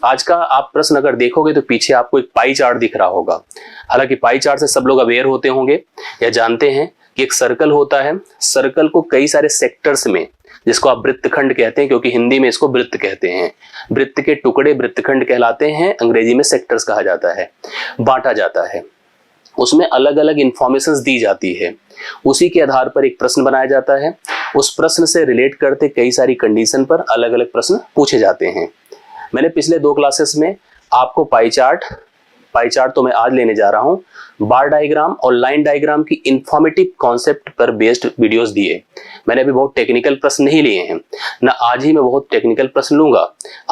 आज का आप प्रश्न अगर देखोगे तो पीछे आपको एक पाई चार्ट दिख रहा होगा। हालांकि पाई चार्ट से सब लोग अवेयर होते होंगे या जानते हैं कि एक सर्कल होता है, सर्कल को कई सारे सेक्टर्स में, जिसको आप वृत्तखंड कहते हैं, क्योंकि हिंदी में इसको वृत्त कहते हैं, वृत्त के टुकड़े वृत्तखंड कहलाते हैं, अंग्रेजी में सेक्टर्स कहा जाता है, बांटा जाता है। उसमें अलग अलग इंफॉर्मेशंस दी जाती है, उसी के आधार पर एक प्रश्न बनाया जाता है। उस प्रश्न से रिलेट करते कई सारी कंडीशन पर अलग अलग प्रश्न पूछे जाते हैं। मैंने पिछले 2 क्लासेस में आपको पाई चार्ट तो मैं आज लेने जा रहा हूं, बार डायग्राम और लाइन डायग्राम की इंफॉर्मेटिव कॉन्सेप्ट पर बेस्ड वीडियोस दिए। मैंने अभी बहुत टेक्निकल प्रश्न नहीं लिए हैं, ना आज ही मैं बहुत टेक्निकल प्रश्न लूंगा।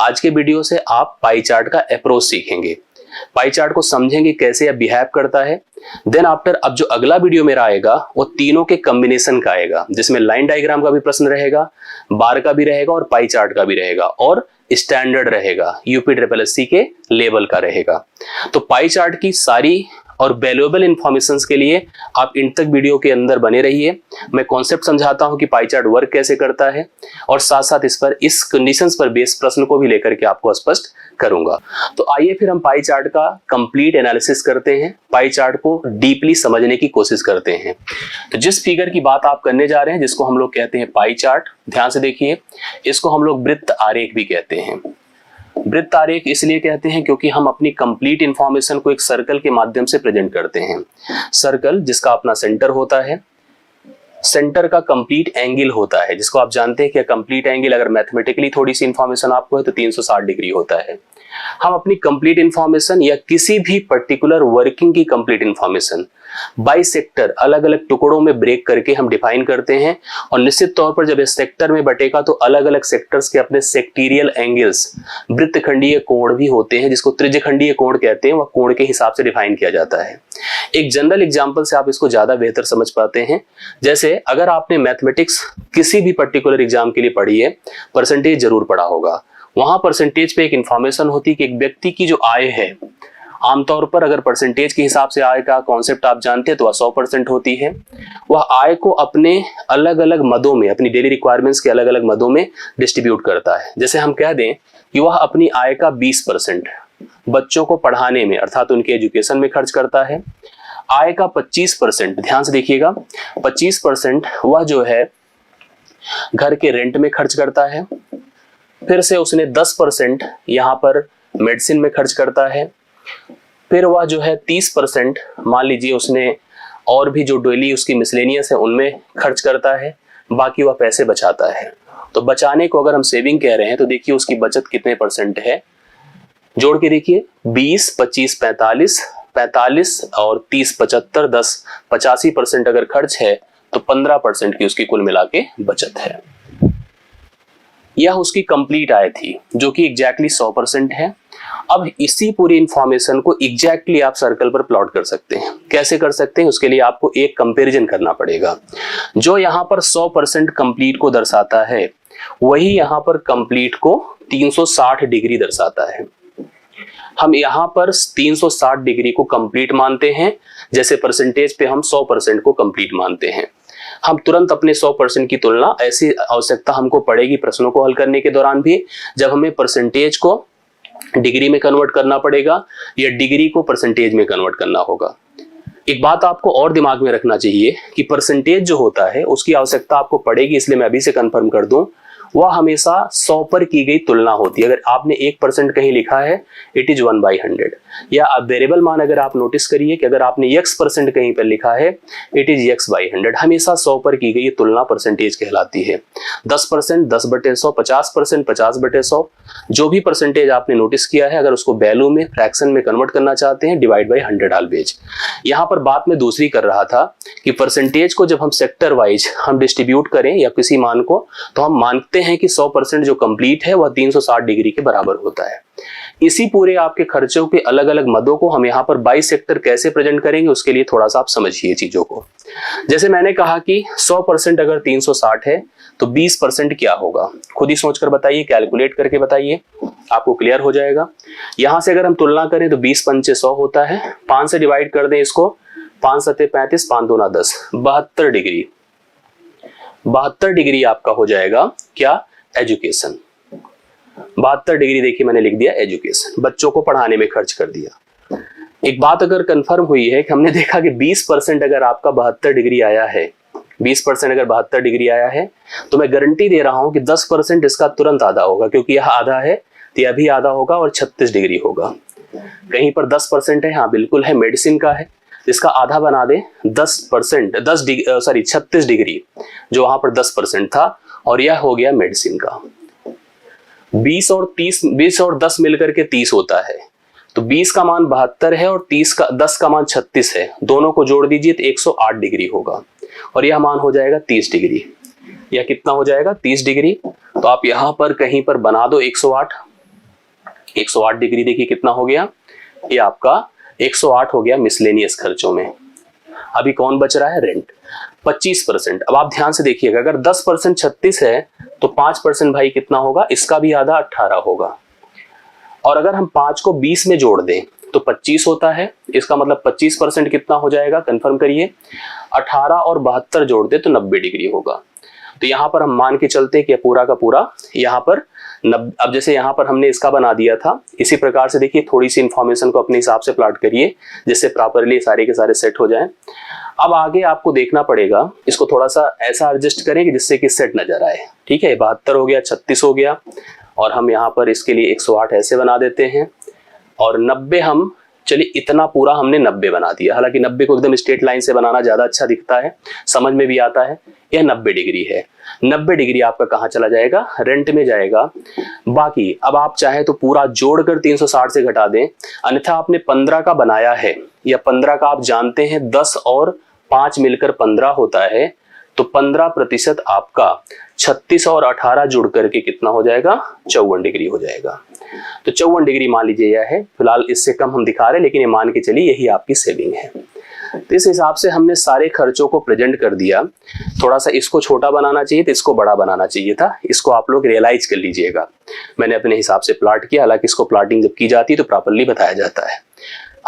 आज के वीडियो से आप पाई चार्ट का अप्रोच सीखेंगे, पाई चार्ट को समझेंगे कैसे यह बिहेव करता है। देन आफ्टर अब जो अगला वीडियो मेरा आएगा वो तीनों के कॉम्बिनेशन का आएगा, जिसमें लाइन डायग्राम का भी प्रश्न रहेगा, बार का भी रहेगा और पाई चार्ट का भी रहेगा, और स्टैंडर्ड रहेगा, यूपीएससी के लेवल का रहेगा। तो पाई चार्ट की सारी और वैल्यूएबल इंफॉर्मेशंस के लिए आप इन तक वीडियो के अंदर बने रहिए। मैं कॉन्सेप्ट समझाता हूं कि पाई चार्ट वर्क कैसे करता है, और साथ साथ इस कंडीशंस पर बेस्ड प्रश्न को भी लेकर के आपको स्पष्ट करूंगा। तो आइए फिर हम पाई चार्ट का कंप्लीट एनालिसिस करते हैं, पाई चार्ट को डीपली समझने की कोशिश करते हैं। तो जिस फिगर की बात आप करने जा रहे हैं, जिसको हम लोग कहते हैं पाई चार्ट, ध्यान से देखिए, इसको हम लोग वृत्त आरेख भी कहते हैं। वृत्त आरेख इसलिए कहते हैं क्योंकि हम अपनी कंप्लीट इंफॉर्मेशन को एक सर्कल के माध्यम से प्रेजेंट करते हैं। सर्कल जिसका अपना सेंटर होता है, सेंटर का कंप्लीट एंगल होता है, जिसको आप जानते हैं कि कंप्लीट एंगल अगर मैथमेटिकली थोड़ी सी इंफॉर्मेशन आपको है तो 360 डिग्री होता है। हम अपनी कंप्लीट इंफॉर्मेशन या किसी भी पर्टिकुलर वर्किंग की कंप्लीट इंफॉर्मेशन बाई सेक्टर अलग अलग टुकड़ों में ब्रेक करके हम डिफाइन करते हैं, और निश्चित तौर पर जब इस सेक्टर में बटेगा तो अलग अलग सेक्टर्स के अपने सेक्टेरियल एंगल्स, वृत्तखंडीय कोण भी होते हैं, जिसको त्रिज्यखंडीय कोण कहते हैं, वह कोण के हिसाब से डिफाइन किया जाता है। एक जनरल एग्जांपल से आप इसको ज्यादा बेहतर समझ पाते हैं। जैसे अगर आपने मैथमेटिक्स किसी भी पर्टिकुलर एग्जाम के लिए पढ़ी है, परसेंटेज जरूर पढ़ा होगा, वहां परसेंटेज पे एक इंफॉर्मेशन होती है कि एक व्यक्ति की जो आय है, आमतौर पर अगर परसेंटेज के हिसाब से आय का कॉन्सेप्ट आप जानते हैं तो वह 100% होती है। वह आय को अपने अलग अलग मदों में, अपनी डेली रिक्वायरमेंट्स के अलग अलग मदों में डिस्ट्रीब्यूट करता है। जैसे हम कह दें कि वह अपनी आय का 20% बच्चों को पढ़ाने में अर्थात उनके एजुकेशन में खर्च करता है। आय का 25%, ध्यान से देखिएगा, 25% वह जो है घर के रेंट में खर्च करता है। फिर से उसने 10% यहाँ पर मेडिसिन में खर्च करता है। फिर वह जो है 30% मान लीजिए उसने और भी जो डेली उसकी मिसलेनियस है उनमें खर्च करता है, बाकी वह पैसे बचाता है। तो बचाने को अगर हम सेविंग कह रहे हैं तो देखिए उसकी बचत कितने परसेंट है, जोड़ के देखिए 20, 25, 45, 45 और 30, 75, 10, 85% अगर खर्च है तो 15% की उसकी कुल मिला के बचत है। यह उसकी कंप्लीट आय थी जो कि एग्जैक्टली 100% है। अब इसी पूरी इंफॉर्मेशन को एग्जैक्टली आप सर्कल पर प्लॉट कर सकते हैं। कैसे कर सकते हैं, उसके लिए आपको एक कंपैरिजन करना पड़ेगा। जो यहाँ पर 100% कंप्लीट को दर्शाता है वही यहाँ पर कंप्लीट को 360 डिग्री दर्शाता है। हम यहाँ पर 360 डिग्री को कंप्लीट मानते हैं, जैसे परसेंटेज पे हम 100% को कंप्लीट मानते हैं। हम तुरंत अपने 100% की तुलना, ऐसी आवश्यकता हमको पड़ेगी प्रश्नों को हल करने के दौरान भी, जब हमें परसेंटेज को डिग्री में कन्वर्ट करना पड़ेगा या डिग्री को परसेंटेज में कन्वर्ट करना होगा। एक बात आपको और दिमाग में रखना चाहिए कि परसेंटेज जो होता है उसकी आवश्यकता आपको पड़ेगी, इसलिए मैं अभी से कंफर्म कर दूं, वह हमेशा 100 पर की गई तुलना होती है। अगर आपने 1% कहीं लिखा है, इट इज 1/100, या वेरिएबल मान अगर आप नोटिस करिए कि अगर आपने x% कहीं पर लिखा है, इट इज x/100। हमेशा 100 पर की गई तुलना परसेंटेज कहलाती है। 10%, 10/100, 50%, 50/100, जो भी परसेंटेज आपने नोटिस किया है, अगर उसको वैल्यू में, फ्रैक्शन में कन्वर्ट करना चाहते हैं, डिवाइड बाई 100 ऑलवेज। यहाँ पर बात मैं दूसरी कर रहा था कि परसेंटेज को जब हम सेक्टर वाइज हम डिस्ट्रीब्यूट करें या किसी मान को, तो हम मानते हैं कि 100% जो कंप्लीट है वह 360 डिग्री के बराबर होता है। इसी पूरे आपके खर्चों के अलग अलग मदों को हम यहाँ पर बाई सेक्टर कैसे प्रेजेंट करेंगे, उसके लिए थोड़ा सा आप समझिए चीजों को। जैसे मैंने कहा कि 100% अगर 360 है तो 20% क्या होगा, खुद ही सोचकर बताइए, कैलकुलेट करके बताइए, आपको क्लियर हो जाएगा। यहां से अगर हम तुलना करें तो 20 पंचे 100 होता है, 5 से डिवाइड कर दें इसको, 5 सत्ते 35, 5 दूना 10, 72 डिग्री। 72 डिग्री आपका हो जाएगा क्या, एजुकेशन। 72 डिग्री देखिए मैंने लिख दिया एजुकेशन, बच्चों को पढ़ाने में खर्च कर दिया। एक बात अगर कंफर्म हुई है कि हमने देखा कि 20% अगर आपका 72 डिग्री आया है, 20% अगर 72 डिग्री आया है, तो मैं गारंटी दे रहा हूं कि 10% इसका तुरंत आधा होगा, क्योंकि यह आधा है तो यह भी आधा होगा और 36 डिग्री होगा। कहीं पर 10% है, हाँ बिल्कुल है, मेडिसिन का है, इसका आधा बना दे 10%, 36 डिग्री, जो वहां पर 10% था, और यह हो गया मेडिसिन का। 20 और 10 मिलकर के 30 होता है, तो 20 का मान 72 है और 10 का मान 36 है, दोनों को जोड़ दीजिए तो 108 डिग्री होगा, और यह मान हो जाएगा 30 डिग्री। यह कितना हो जाएगा? 30 डिग्री। तो आप यहां पर कहीं पर बना दो 108 डिग्री। देखिए कितना हो गया, ये आपका 108 हो गया मिसलेनियस खर्चों में। अभी कौन बच रहा है? रेंट 25%। अब आप ध्यान से देखिएगा, अगर 10% 36 है तो 5% भाई कितना होगा? इसका भी आधा 18 होगा, और अगर हम 5 को 20 में जोड़ दें तो 25 होता है, इसका मतलब 25% कितना हो जाएगा? कंफर्म करिए। 18 और 72 जोड़ दे तो 90 डिग्री होगा। तो यहां पर हम मान के चलते कि पूरा का पूरा यहां पर अब जैसे यहां पर हमने इसका बना दिया था, इसी प्रकार से देखिए थोड़ी सी इंफॉर्मेशन को अपने हिसाब से प्लॉट करिए जिससे प्रॉपरली सारे के सारे सेट हो जाएं। अब आगे आपको देखना पड़ेगा, इसको थोड़ा सा ऐसा एडजस्ट करें कि जिससे कि सेट नजर आए। ठीक है, 72 हो गया, 36 हो गया, और हम यहाँ पर इसके लिए 108 ऐसे बना देते हैं, और 90 हम, चलिए इतना पूरा हमने 90 बना दिया। हालांकि 90 को एकदम स्ट्रेट लाइन से बनाना ज्यादा अच्छा दिखता है, समझ में भी आता है। यह 90 डिग्री है। 90 डिग्री आपका कहाँ चला जाएगा? रेंट में जाएगा। बाकी अब आप चाहे तो पूरा जोड़कर 360 से घटा दें, अन्यथा आपने 15 का बनाया है, या 15 का आप जानते हैं 10 और 5 मिलकर 15 होता है, तो 15% आपका 36 और 18 जुड़ करके कितना हो जाएगा? 54 डिग्री हो जाएगा। तो 54 डिग्री मान लीजिए यह है, फिलहाल इससे कम हम दिखा रहे हैं, लेकिन ये मान के चलिए यही आपकी सेविंग है। तो इस हिसाब से हमने सारे खर्चों को प्रेजेंट कर दिया। थोड़ा सा इसको छोटा बनाना चाहिए था, इसको बड़ा बनाना चाहिए था, इसको आप लोग रियलाइज कर लीजिएगा। मैंने अपने हिसाब से प्लॉट किया, हालांकि इसको प्लॉटिंग जब की जाती है तो प्रॉपरली बताया जाता है।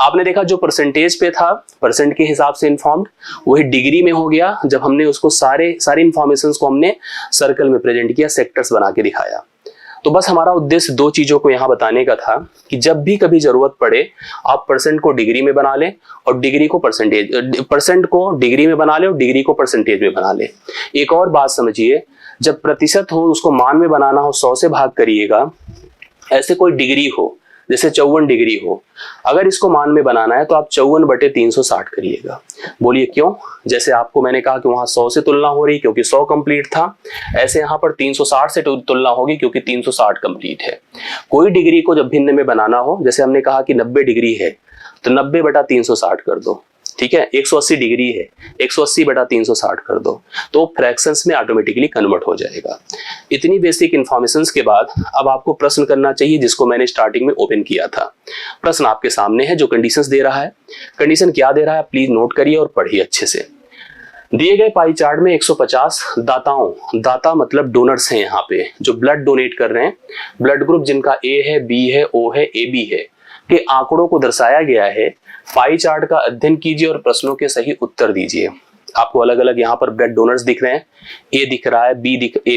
आपने देखा जो परसेंटेज पे था, परसेंट के हिसाब से इन्फॉर्म्ड, वही डिग्री में हो गया जब हमने उसको सारी इंफॉर्मेशन को हमने सर्कल में प्रेजेंट किया, सेक्टर्स बना के दिखाया। तो बस हमारा उद्देश्य 2 चीजों को यहाँ बताने का था कि जब भी कभी जरूरत पड़े आप परसेंट को डिग्री में बना लें और डिग्री को परसेंट को डिग्री में बना लें और डिग्री को परसेंटेज में बना लें। एक और बात समझिए, जब प्रतिशत हो उसको मान में बनाना हो 100 से भाग करिएगा। ऐसे कोई डिग्री हो जैसे 54 डिग्री हो, अगर इसको मान में बनाना है तो आप 54/360 करिएगा। बोलिए क्यों? जैसे आपको मैंने कहा कि वहां 100 से तुलना हो रही क्योंकि 100 कंप्लीट था, ऐसे यहाँ पर 360 से तुलना होगी क्योंकि 360 कंप्लीट है। कोई डिग्री को जब भिन्न में बनाना हो, जैसे हमने कहा कि 90 डिग्री है तो 90/360 कर दो। ठीक है, 180 डिग्री है, 180/360 कर दो, तो फ्रैक्शंस में ऑटोमेटिकली कन्वर्ट हो जाएगा। इतनी बेसिक इंफॉर्मेशंस के बाद अब आपको प्रश्न करना चाहिए, जिसको मैंने स्टार्टिंग में ओपन किया था। प्रश्न आपके सामने है जो कंडीशंस दे रहा है। कंडीशन क्या दे रहा है प्लीज नोट करिए और पढ़िए अच्छे से। दिए गए पाई चार्ट में 150 दाता मतलब डोनर्स हैं यहाँ पे जो ब्लड डोनेट कर रहे हैं, ब्लड ग्रुप जिनका ए है, बी है, ओ है, ए बी है, के आंकड़ों को दर्शाया गया है। पाई चार्ट का अध्ययन कीजिए और प्रश्नों के सही उत्तर दीजिए। आपको अलग अलग यहाँ पर ब्लड डोनर्स दिख रहे हैं, ए दिख रहा है, ए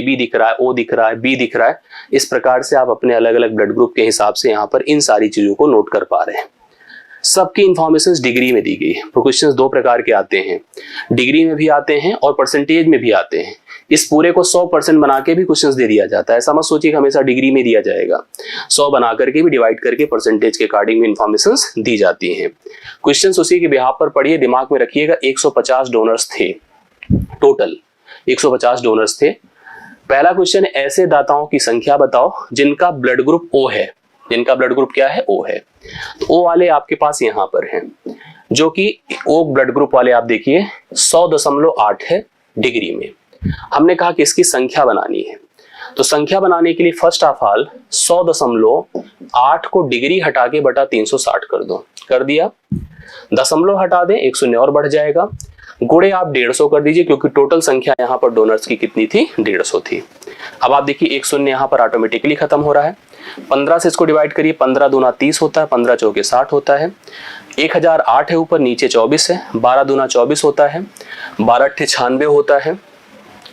बी दिख रहा है, ओ दिख रहा है, बी दिख रहा है। इस प्रकार से आप अपने अलग अलग ब्लड ग्रुप के हिसाब से यहाँ पर इन सारी चीजों को नोट कर पा रहे हैं। सबकी इंफॉर्मेशन डिग्री में दी गई है। क्वेश्चंस 2 प्रकार के आते हैं, डिग्री में भी आते हैं और परसेंटेज में भी आते हैं। इस पूरे को 100% बना के भी क्वेश्चंस दे दिया जाता है। ऐसा मत सोचिए कि हमेशा डिग्री में दिया जाएगा, 100 बना करके भी डिवाइड करके परसेंटेज के अकॉर्डिंग में इंफॉर्मेशन दी जाती हैं। क्वेश्चंस उसी के बिहाफ पर पढ़िए, दिमाग में रखिएगा। 150 डोनर्स थे टोटल, 150 डोनर्स थे। पहला क्वेश्चन, ऐसे दाताओं की संख्या बताओ जिनका ब्लड ग्रुप ओ है। जिनका ब्लड ग्रुप क्या है? ओ है। तो ओ वाले आपके पास यहां पर हैं, जो कि ओ ब्लड ग्रुप वाले आप देखिए 100.8 है डिग्री में। हमने कहा कि इसकी संख्या बनानी है, तो संख्या बनाने के लिए फर्स्ट ऑफ ऑल 100.8 को डिग्री हटा के बटा 360 कर दो। कर दिया, दशमलव हटा दें, 1 शून्य और बढ़ जाएगा, गुणे आप 150 कर दीजिए क्योंकि टोटल संख्या यहाँ पर डोनर्स की कितनी थी? 150 थी। अब आप देखिए 1 शून्य यहाँ पर ऑटोमेटिकली खत्म हो रहा है। 15 से इसको डिवाइड करिए, 15 दूना 30 होता है, 15 चौके 60 होता है। 1008 है ऊपर, नीचे 24 है, 12 दूना 24 होता है, 12 अट्ठे 96 होता है,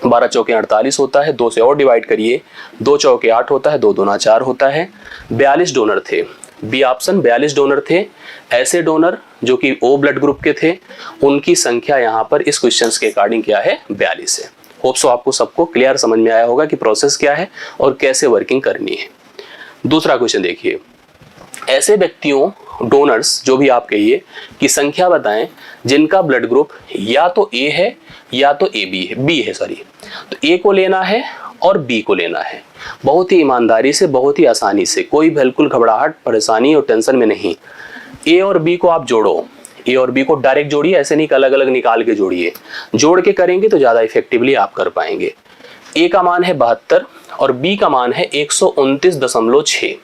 12 चौके 48 होता है, 2 से और डिवाइड करिए, 2 चौके 8 होता है, 2 दूना 4 होता है। 42 डोनर थे, बी ऑप्शन 42 डोनर थे। ऐसे डोनर जो कि ओ ब्लड ग्रुप के थे, उनकी संख्या यहाँ पर इस क्वेश्चन के अकॉर्डिंग क्या है, 42 है। होप सो आपको सबको क्लियर समझ में आया होगा कि प्रोसेस क्या है और कैसे वर्किंग करनी है। दूसरा क्वेश्चन देखिए, ऐसे व्यक्तियों डोनर्स जो भी आप कहिए की संख्या बताएं जिनका ब्लड ग्रुप या तो ए है या तो ए बी है, बी है सॉरी। तो ए को लेना है और बी को लेना है, बहुत ही ईमानदारी से, बहुत ही आसानी से, कोई बिल्कुल घबराहट, परेशानी और टेंशन में नहीं। ए और बी को आप जोड़ो, ए और बी को डायरेक्ट जोड़िए, ऐसे नहीं अलग अलग निकाल के जोड़िए। जोड़ के करेंगे तो ज्यादा इफेक्टिवली आप कर पाएंगे। ए का मान है 72 और बी का मान है 129.6,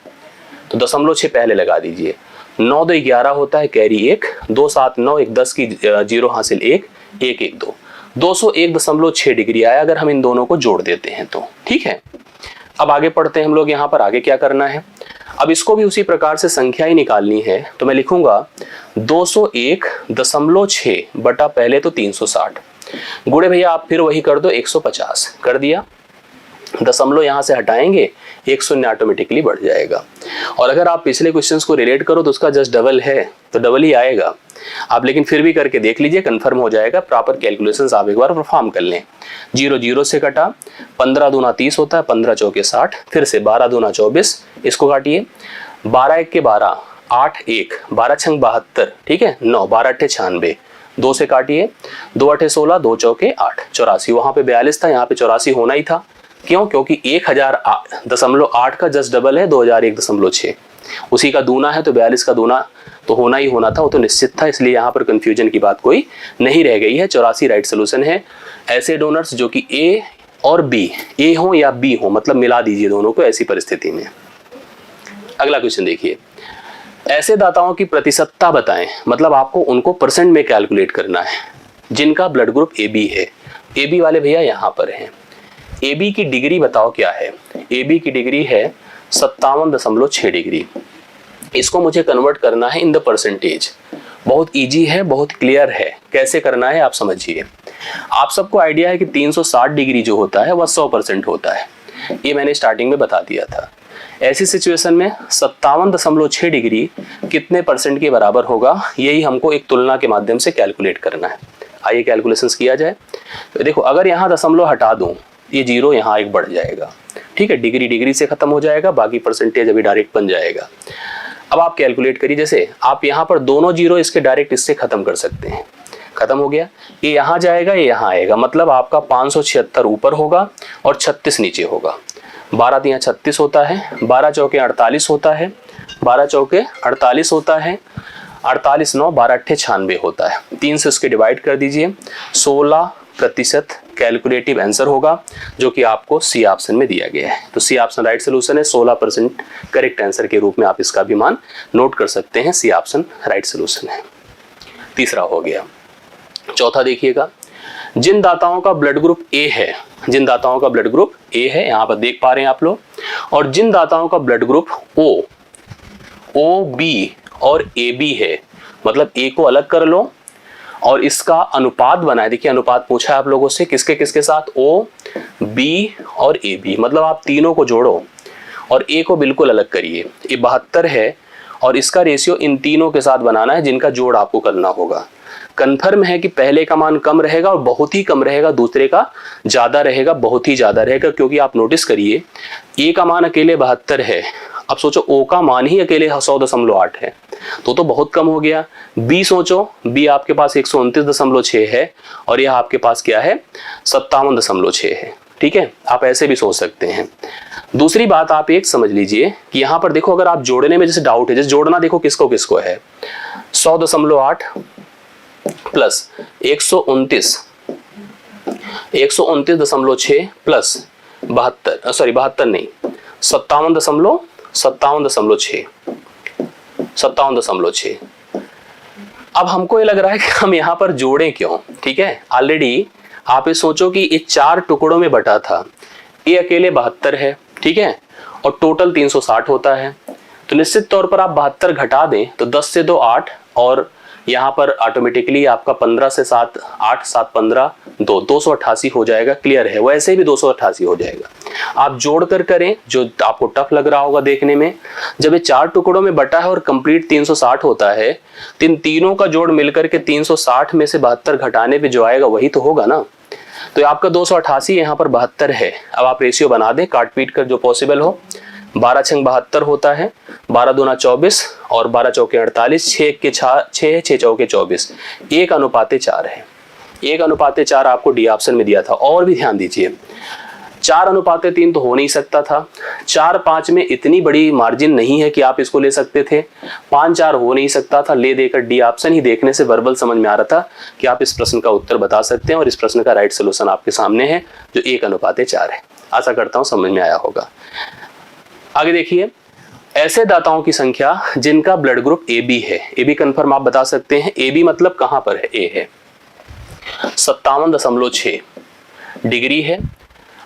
तो 0.6 पहले लगा दीजिए। 9 2 11 होता है, कैरी 1, 2 7 9, 1 10 की 0 हासिल 1 1 1 2, 201.6 डिग्री आया अगर हम इन दोनों को जोड़ देते हैं तो। ठीक है, अब आगे पढ़ते हैं हम लोग। यहाँ पर आगे क्या करना है, अब इसको भी उसी प्रकार से संख्या ही निकालनी है। तो मैं लिखूंगा 201.6 बटा पहले तो 360 गुणे भैया आप फिर वही कर दो 150 कर दिया, दशमलव यहां से हटाएंगे, 1 शून्य ऑटोमेटिकली बढ़ जाएगा। और अगर आप पिछले क्वेश्चंस को रिलेट करो तो उसका जस्ट डबल है तो डबल ही आएगा आप, लेकिन फिर भी करके देख लीजिए, कंफर्म हो जाएगा। प्रॉपर कैलकुलेशंस आप एक बार परफॉर्म कर लें। 0 0 से कटा, 15 दूना 30 होता है, 15 चौके 60, फिर से 12 दूना 24, इसको काटिए, 12 1 के 12, 8 1, 12 छंग 72, ठीक है, 9 12 8 96, 2 से काटिए, 2 8 16, 2 चौके 8 84, वहां पे 42 था, यहाँ पे 84 होना ही था। क्यों? क्योंकि 1000.8 का जस्ट डबल है 2001.6, उसी का दूना है तो 42 का दूना तो होना ही होना था, वो तो निश्चित था, इसलिए यहाँ पर कंफ्यूजन की बात कोई नहीं रह गई है। 84 राइट सोल्यूशन है। ऐसे डोनर्स जो कि ए और बी, ए हो या बी हो, मतलब मिला दीजिए दोनों को ऐसी परिस्थिति में। अगला क्वेश्चन देखिए, ऐसे दाताओं की प्रतिशतता बताएं, मतलब आपको उनको परसेंट में कैलकुलेट करना है जिनका ब्लड ग्रुप ए बी है। ए बी वाले भैया यहाँ पर हैं। ए बी की डिग्री बताओ क्या है, ए बी की डिग्री है 57.6 डिग्री। इसको मुझे कन्वर्ट करना है इन द परसेंटेज। बहुत इजी है, बहुत क्लियर है, कैसे करना है आप समझिए। आप सबको आइडिया है कि 360 डिग्री जो होता है वह 100% होता है, ये मैंने स्टार्टिंग में बता दिया था। ऐसी सिचुएशन में 57.6 डिग्री कितने परसेंट के बराबर होगा, यही हमको एक तुलना के माध्यम से कैलकुलेट करना है। आइए कैलकुलेशंस किया जाए। तो देखो, अगर यहाँ दशमलव हटा दूं, ये 0 यहाँ एक बढ़ जाएगा, ठीक है, डिग्री डिग्री से खत्म हो जाएगा, बाकी परसेंटेज अभी डायरेक्ट बन जाएगा। अब आप कैलकुलेट करिए, जैसे आप यहाँ पर दोनों 0 इसके डायरेक्ट इससे खत्म कर सकते हैं। खत्म हो गया, ये यहाँ जाएगा, ये यहाँ आएगा, मतलब आपका 576 ऊपर होगा और 36 नीचे होगा। 12 तिया 36 होता है, 12 चौके 48 होता है, 12 चौके 48 होता है, 48 9 12 8 96 होता है। 3 से उसके डिवाइड कर दीजिए, 16% कैलकुलेटिव आंसर होगा, जो कि आपको सी ऑप्शन में दिया गया है। तो सी ऑप्शन राइट सोल्यूशन है, 16% करेक्ट आंसर के रूप में आप इसका भी मान नोट कर सकते हैं। सी ऑप्शन राइट सोल्यूशन है। तीसरा हो गया। चौथा देखिएगा, जिन दाताओं का ब्लड ग्रुप ए है, जिन दाताओं का ब्लड ग्रुप ए है, यहां पर देख पा रहे हैं आप लोग, और जिन दाताओं का blood group O, O B और ए बी है, मतलब ए को अलग कर लो और इसका अनुपात बनाए। देखिए, अनुपात पूछा है आप लोगों से, किसके किसके साथ, ओ बी और ए बी, मतलब आप तीनों को जोड़ो और ए को बिल्कुल अलग करिए। ये 72 है और इसका रेशियो इन तीनों के साथ बनाना है, जिनका जोड़ आपको करना होगा। कंफर्म है कि पहले का मान कम रहेगा और बहुत ही कम रहेगा, दूसरे का ज्यादा रहेगा, बहुत ही ज्यादा रहेगा, क्योंकि आप नोटिस करिए ए का मान अकेले 72 है, अब सोचो ओ का मान ही अकेले 100.8 है, तो बहुत कम हो गया। बी सोचो, बी आपके पास 129.6 है और यह आपके पास क्या है, 57.6 है। ठीक है, आप ऐसे भी सोच सकते हैं। दूसरी बात आप एक समझ लीजिए कि यहाँ पर देखो, अगर आप जोड़ने में जैसे डाउट है, जैसे जोड़ना देखो किसको किसको है, 100.8 प्लस 129.6 प्लस 72, सॉरी 72 नहीं, 57.6। अब हमको ये लग रहा है कि हम यहाँ पर जोड़ें क्यों। ठीक है, ऑलरेडी आप ये सोचो कि ये 4 टुकड़ों में बटा था, ये अकेले 72 है, ठीक है, और टोटल 360 होता है, तो निश्चित तौर पर आप 72 घटा दें तो 10 से 2 8 और यहाँ पर ऑटोमेटिकली आपका 15 से 7 8 7 15 288 हो जाएगा। क्लियर है, वैसे भी 288 हो जाएगा। आप जोड़कर करें जो आपको टफ लग रहा होगा देखने में। जब ये 4 टुकड़ों में बटा है और कंप्लीट 360 होता है, तीनों का जोड़ मिलकर के 360 में से 72 घटाने पे जो आएगा वही तो होगा ना। तो आपका 288 यहाँ पर 72 है। अब आप रेशियो बना दें काट पीट कर जो पॉसिबल हो। 12 छंग 72 होता है, 12 दूना 24 और 12 चौके 48, 6 चौके 24, 1:4 है। 1:4 आपको डी ऑप्शन में दिया था। और भी ध्यान दीजिए, 4:3 तो हो नहीं सकता था। 4-5 में इतनी बड़ी मार्जिन नहीं है कि आप इसको ले सकते थे। 5-4 हो नहीं सकता था। ले देकर डी ऑप्शन ही देखने से वर्बल समझ में आ रहा था कि आप इस प्रश्न का उत्तर बता सकते हैं और इस प्रश्न का राइट सोल्यूशन आपके सामने है जो 1:4 है। आशा करता हूं समझ में आया होगा। आगे देखिए, ऐसे दाताओं की संख्या जिनका ब्लड ग्रुप AB है। AB कंफर्म आप बता सकते हैं। AB मतलब कहां पर है? A है। 57.6 डिग्री है।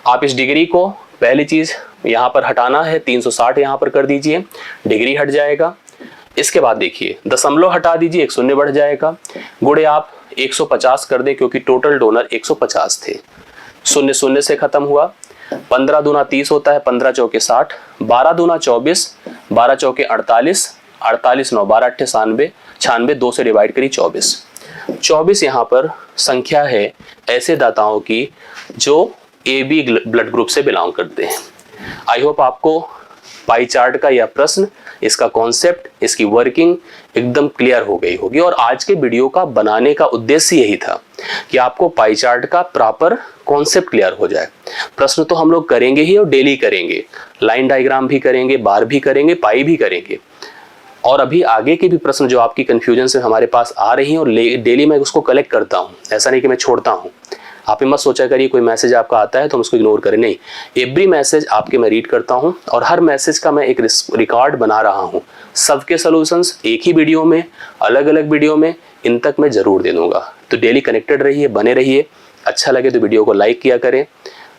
आप इस डिग्री को पहली चीज यहां पर हटाना है, 360 यहां पर कर दीजिए, डिग्री हट जाएगा। इसके बाद देखिए दशमलव हटा दीजिए, 1 शून्य बढ़ जाएगा। गुणे आप 150 कर दें क्योंकि टोटल डोनर 150 थे। 0 0 से खत्म हुआ। 15 दूना 30 होता है, 15 चौके 60, 12 दूना 24, 12 चौके 48, 48 9 12 8 96, 2 से डिवाइड करी 24 यहाँ पर संख्या है ऐसे दाताओं की जो AB ब्लड ग्रुप से बिलोंग करते हैं। आई होप आपको पाई चार्ट का यह प्रश्न, इसका कॉन्सेप्ट, इसकी वर्किंग एकदम क्लियर हो गई होगी। और आज के वीडियो का बनाने का उद्देश्य यही था कि आपको पाई चार्ट का प्रॉपर कॉन्सेप्ट क्लियर हो जाए। प्रश्न तो हम लोग करेंगे ही और डेली करेंगे, लाइन डायग्राम भी करेंगे, बार भी करेंगे, पाई भी करेंगे। और अभी आगे के भी प्रश्न जो आपकी कंफ्यूजन से हमारे पास आ रही हैं और डेली मैं उसको कलेक्ट करता हूँ। ऐसा नहीं कि मैं छोड़ता हूँ। आप मत सोचा करिए कोई मैसेज आपका आता है तो हम उसको इग्नोर करें, नहीं। एवरी मैसेज आपके मैं रीड करता हूं और हर मैसेज का मैं एक रिकॉर्ड बना रहा हूं। सबके सॉल्यूशंस एक ही वीडियो में, अलग अलग वीडियो में, इन तक मैं जरूर दे दूंगा। तो डेली कनेक्टेड रहिए, बने रहिए। अच्छा लगे तो वीडियो को लाइक किया करें,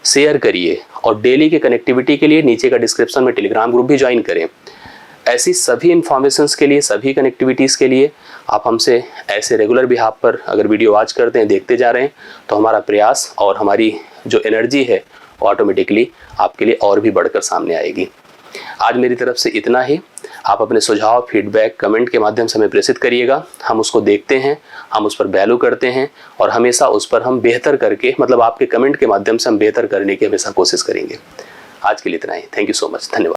शेयर करिए और डेली के कनेक्टिविटी के लिए नीचे का डिस्क्रिप्शन में टेलीग्राम ग्रुप भी ज्वाइन करें। ऐसी सभी इंफॉर्मेशंस के लिए, सभी कनेक्टिविटीज़ के लिए आप हमसे ऐसे रेगुलर बिहाफ पर अगर वीडियो वॉच करते हैं, देखते जा रहे हैं, तो हमारा प्रयास और हमारी जो एनर्जी है वो ऑटोमेटिकली आपके लिए और भी बढ़कर सामने आएगी। आज मेरी तरफ से इतना ही। आप अपने सुझाव, फीडबैक, कमेंट के माध्यम से हमें प्रेषित करिएगा। हम उसको देखते हैं, हम उस पर वैल्यू करते हैं और हमेशा उस पर हम बेहतर करके, मतलब आपके कमेंट के माध्यम से हम बेहतर करने की हमेशा कोशिश करेंगे। आज के लिए इतना ही। Thank you so much. धन्यवाद।